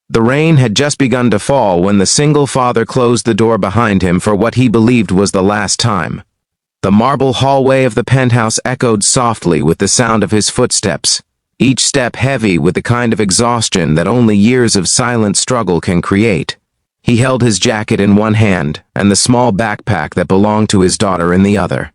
The rain had just begun to fall when the single father closed the door behind him for what he believed was the last time. The marble hallway of the penthouse echoed softly with the sound of his footsteps, each step heavy with the kind of exhaustion that only years of silent struggle can create. He held his jacket in one hand and the small backpack that belonged to his daughter in the other.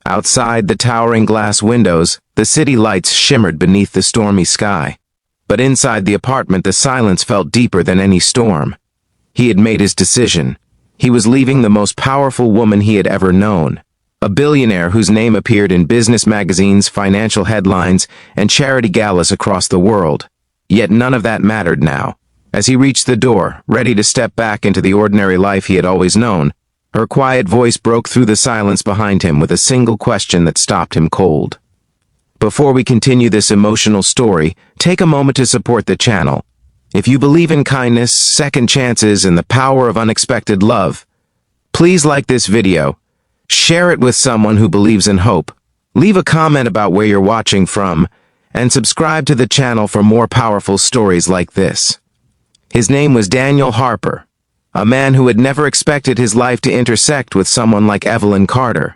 Outside the towering glass windows, the city lights shimmered beneath the stormy sky. But inside the apartment, the silence felt deeper than any storm. He had made his decision. He was leaving the most powerful woman he had ever known, a billionaire whose name appeared in business magazines, financial headlines, and charity galas across the world. Yet none of that mattered now. As he reached the door, ready to step back into the ordinary life he had always known, her quiet voice broke through the silence behind him with a single question that stopped him cold. Before we continue this emotional story, take a moment to support the channel. If you believe in kindness, second chances, and the power of unexpected love, please like this video, share it with someone who believes in hope, leave a comment about where you're watching from, and subscribe to the channel for more powerful stories like this. His name was Daniel Harper, a man who had never expected his life to intersect with someone like Evelyn Carter.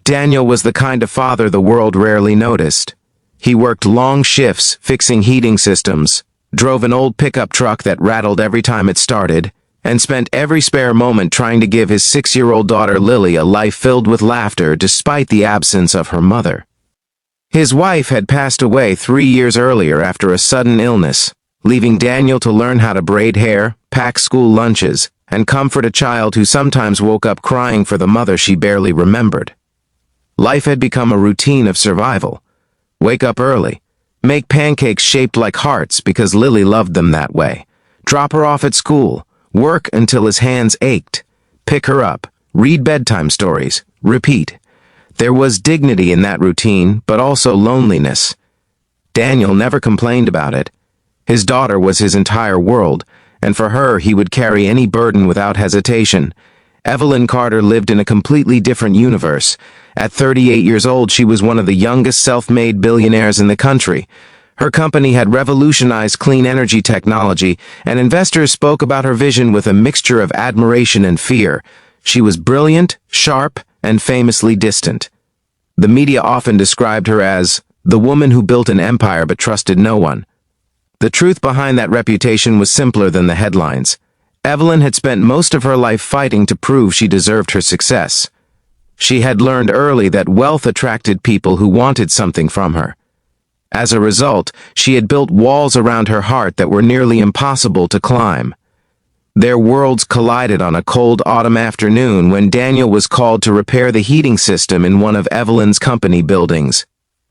Daniel was the kind of father the world rarely noticed. He worked long shifts fixing heating systems, drove an old pickup truck that rattled every time it started, and spent every spare moment trying to give his 6-year-old daughter Lily a life filled with laughter despite the absence of her mother. His wife had passed away 3 years earlier after a sudden illness, leaving Daniel to learn how to braid hair, pack school lunches, and comfort a child who sometimes woke up crying for the mother she barely remembered. Life had become a routine of survival. Wake up early, make pancakes shaped like hearts because Lily loved them that way, drop her off at school, work until his hands ached, pick her up, read bedtime stories, repeat. There was dignity in that routine, but also loneliness. Daniel never complained about it. His daughter was his entire world, and for her he would carry any burden without hesitation. Evelyn Carter lived in a completely different universe. At 38 years old, she was one of the youngest self-made billionaires in the country. Her company had revolutionized clean energy technology, and investors spoke about her vision with a mixture of admiration and fear. She was brilliant, sharp, and famously distant. The media often described her as the woman who built an empire but trusted no one. The truth behind that reputation was simpler than the headlines. Evelyn had spent most of her life fighting to prove she deserved her success. She had learned early that wealth attracted people who wanted something from her. As a result, she had built walls around her heart that were nearly impossible to climb. Their worlds collided on a cold autumn afternoon when Daniel was called to repair the heating system in one of Evelyn's company buildings.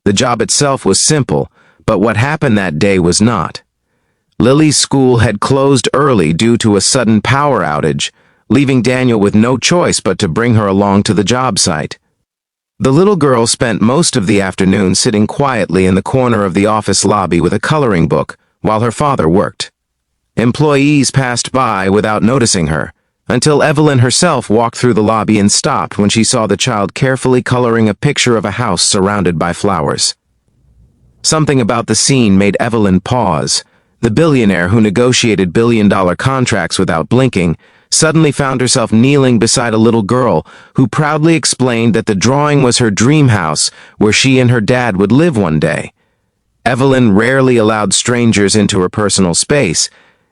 The job itself was simple, but what happened that day was not. Lily's school had closed early due to a sudden power outage, leaving Daniel with no choice but to bring her along to the job site. The little girl spent most of the afternoon sitting quietly in the corner of the office lobby with a coloring book while her father worked. Employees passed by without noticing her, until Evelyn herself walked through the lobby and stopped when she saw the child carefully coloring a picture of a house surrounded by flowers. Something about the scene made Evelyn pause. The billionaire who negotiated billion-dollar contracts without blinking suddenly found herself kneeling beside a little girl who proudly explained that the drawing was her dream house where she and her dad would live one day. Evelyn rarely allowed strangers into her personal space,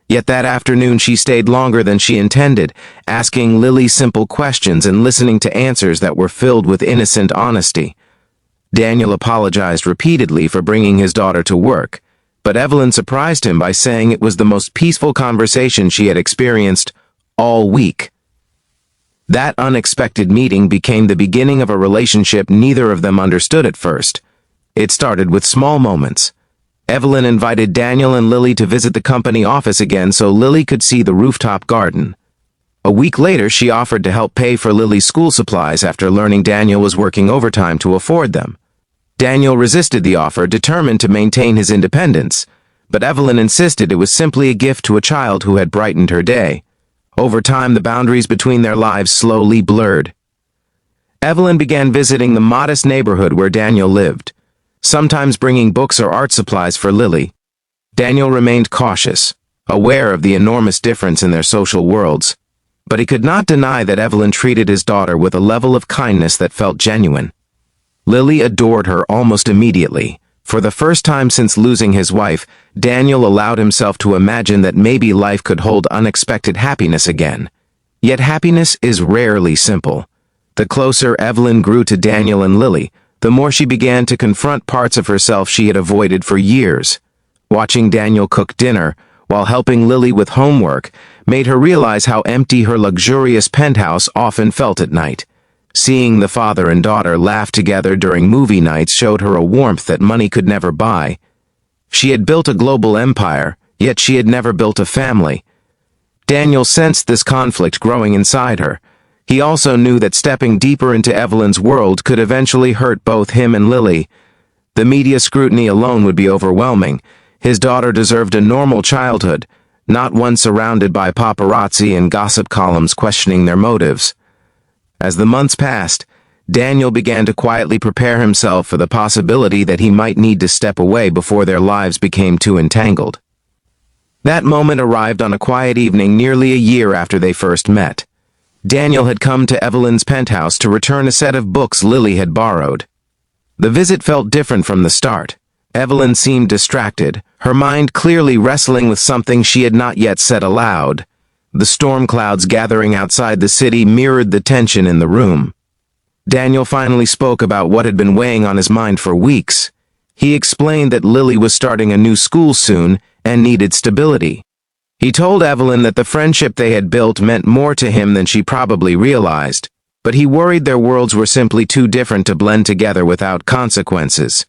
yet that afternoon she stayed longer than she intended, asking Lily simple questions and listening to answers that were filled with innocent honesty. Daniel apologized repeatedly for bringing his daughter to work, but Evelyn surprised him by saying it was the most peaceful conversation she had experienced all week. That unexpected meeting became the beginning of a relationship neither of them understood at first. It started with small moments. Evelyn invited Daniel and Lily to visit the company office again so Lily could see the rooftop garden. A week later, she offered to help pay for Lily's school supplies after learning Daniel was working overtime to afford them. Daniel resisted the offer, determined to maintain his independence, but Evelyn insisted it was simply a gift to a child who had brightened her day. Over time, the boundaries between their lives slowly blurred. Evelyn began visiting the modest neighborhood where Daniel lived, sometimes bringing books or art supplies for Lily. Daniel remained cautious, aware of the enormous difference in their social worlds. But he could not deny that Evelyn treated his daughter with a level of kindness that felt genuine. Lily adored her almost immediately. For the first time since losing his wife, Daniel allowed himself to imagine that maybe life could hold unexpected happiness again. Yet happiness is rarely simple. The closer Evelyn grew to Daniel and Lily, the more she began to confront parts of herself she had avoided for years. Watching Daniel cook dinner, while helping Lily with homework, made her realize how empty her luxurious penthouse often felt at night. Seeing the father and daughter laugh together during movie nights showed her a warmth that money could never buy. She had built a global empire, yet she had never built a family. Daniel sensed this conflict growing inside her. He also knew that stepping deeper into Evelyn's world could eventually hurt both him and Lily. The media scrutiny alone would be overwhelming. His daughter deserved a normal childhood, not one surrounded by paparazzi and gossip columns questioning their motives. As the months passed, Daniel began to quietly prepare himself for the possibility that he might need to step away before their lives became too entangled. That moment arrived on a quiet evening nearly a year after they first met. Daniel had come to Evelyn's penthouse to return a set of books Lily had borrowed. The visit felt different from the start. Evelyn seemed distracted, her mind clearly wrestling with something she had not yet said aloud. The storm clouds gathering outside the city mirrored the tension in the room. Daniel finally spoke about what had been weighing on his mind for weeks. He explained that Lily was starting a new school soon and needed stability. He told Evelyn that the friendship they had built meant more to him than she probably realized, but he worried their worlds were simply too different to blend together without consequences.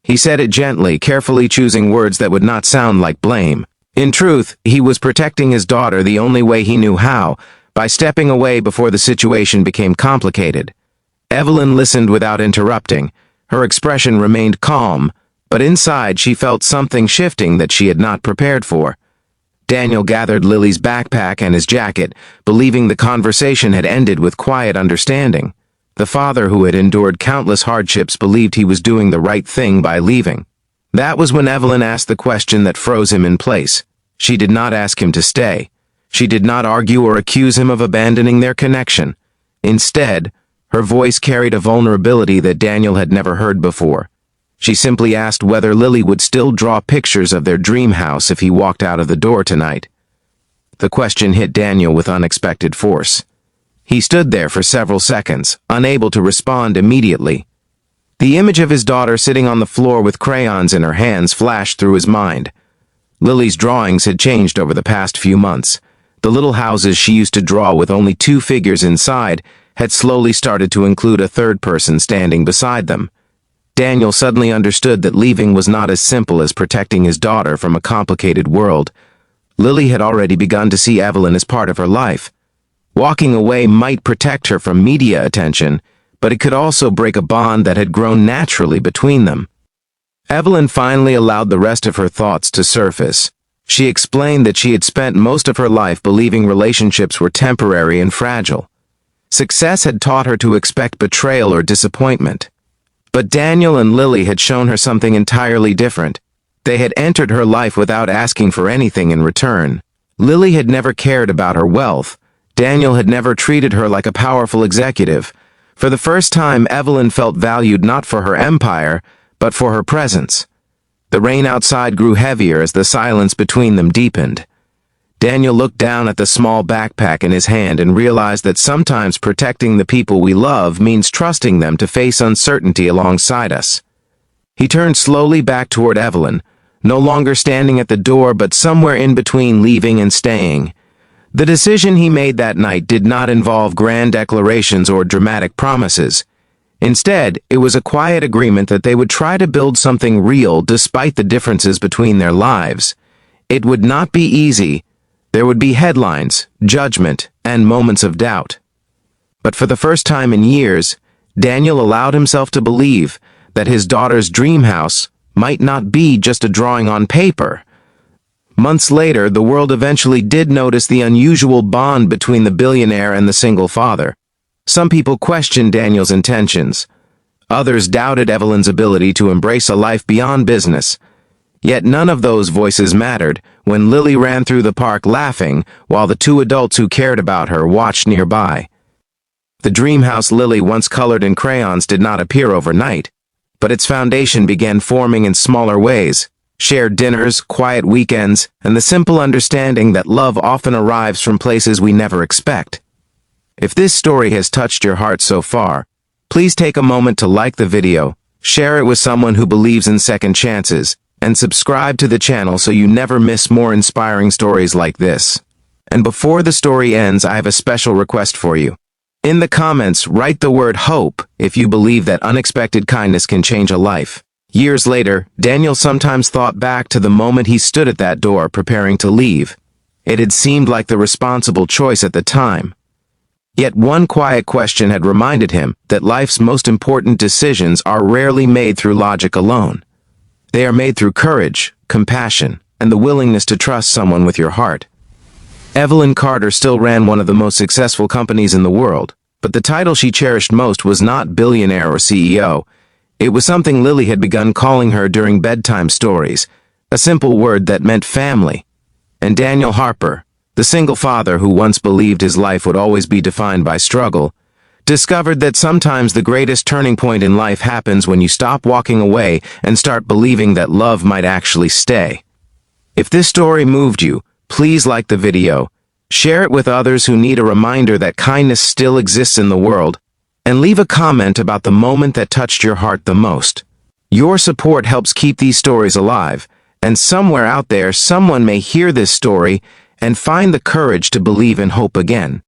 He said it gently, carefully choosing words that would not sound like blame. In truth, he was protecting his daughter the only way he knew how, by stepping away before the situation became complicated. Evelyn listened without interrupting. Her expression remained calm, but inside she felt something shifting that she had not prepared for. Daniel gathered Lily's backpack and his jacket, believing the conversation had ended with quiet understanding. The father who had endured countless hardships believed he was doing the right thing by leaving. That was when Evelyn asked the question that froze him in place. She did not ask him to stay. She did not argue or accuse him of abandoning their connection. Instead, her voice carried a vulnerability that Daniel had never heard before. She simply asked whether Lily would still draw pictures of their dream house if he walked out of the door tonight. The question hit Daniel with unexpected force. He stood there for several seconds, unable to respond immediately. The image of his daughter sitting on the floor with crayons in her hands flashed through his mind. Lily's drawings had changed over the past few months. The little houses she used to draw with only 2 figures inside had slowly started to include a third person standing beside them. Daniel suddenly understood that leaving was not as simple as protecting his daughter from a complicated world. Lily had already begun to see Evelyn as part of her life. Walking away might protect her from media attention, but it could also break a bond that had grown naturally between them. Evelyn finally allowed the rest of her thoughts to surface. She explained that she had spent most of her life believing relationships were temporary and fragile. Success had taught her to expect betrayal or disappointment. But Daniel and Lily had shown her something entirely different. They had entered her life without asking for anything in return. Lily had never cared about her wealth. Daniel had never treated her like a powerful executive. For the first time, Evelyn felt valued not for her empire, but for her presence. The rain outside grew heavier as the silence between them deepened. Daniel looked down at the small backpack in his hand and realized that sometimes protecting the people we love means trusting them to face uncertainty alongside us. He turned slowly back toward Evelyn, no longer standing at the door but somewhere in between leaving and staying. The decision he made that night did not involve grand declarations or dramatic promises. Instead, it was a quiet agreement that they would try to build something real despite the differences between their lives. It would not be easy. There would be headlines, judgment, and moments of doubt. But for the first time in years, Daniel allowed himself to believe that his daughter's dream house might not be just a drawing on paper. Months later, the world eventually did notice the unusual bond between the billionaire and the single father. Some people questioned Daniel's intentions. Others doubted Evelyn's ability to embrace a life beyond business. Yet none of those voices mattered. when Lily ran through the park laughing while the two adults who cared about her watched nearby. The dream house Lily once colored in crayons did not appear overnight, but its foundation began forming in smaller ways: shared dinners, quiet weekends, and the simple understanding that love often arrives from places we never expect. If this story has touched your heart so far, please take a moment to like the video, share it with someone who believes in second chances, and subscribe to the channel so you never miss more inspiring stories like this. And before the story ends, I have a special request for you. In the comments, write the word hope if you believe that unexpected kindness can change a life. Years later, Daniel sometimes thought back to the moment he stood at that door preparing to leave. It had seemed like the responsible choice at the time. Yet one quiet question had reminded him that life's most important decisions are rarely made through logic alone. They are made through courage, compassion, and the willingness to trust someone with your heart. Evelyn Carter still ran one of the most successful companies in the world, but the title she cherished most was not billionaire or CEO. It was something Lily had begun calling her during bedtime stories, a simple word that meant family. And Daniel Harper, the single father who once believed his life would always be defined by struggle, discovered that sometimes the greatest turning point in life happens when you stop walking away and start believing that love might actually stay. If this story moved you, please like the video, share it with others who need a reminder that kindness still exists in the world, and leave a comment about the moment that touched your heart the most. Your support helps keep these stories alive, and somewhere out there someone may hear this story and find the courage to believe in hope again.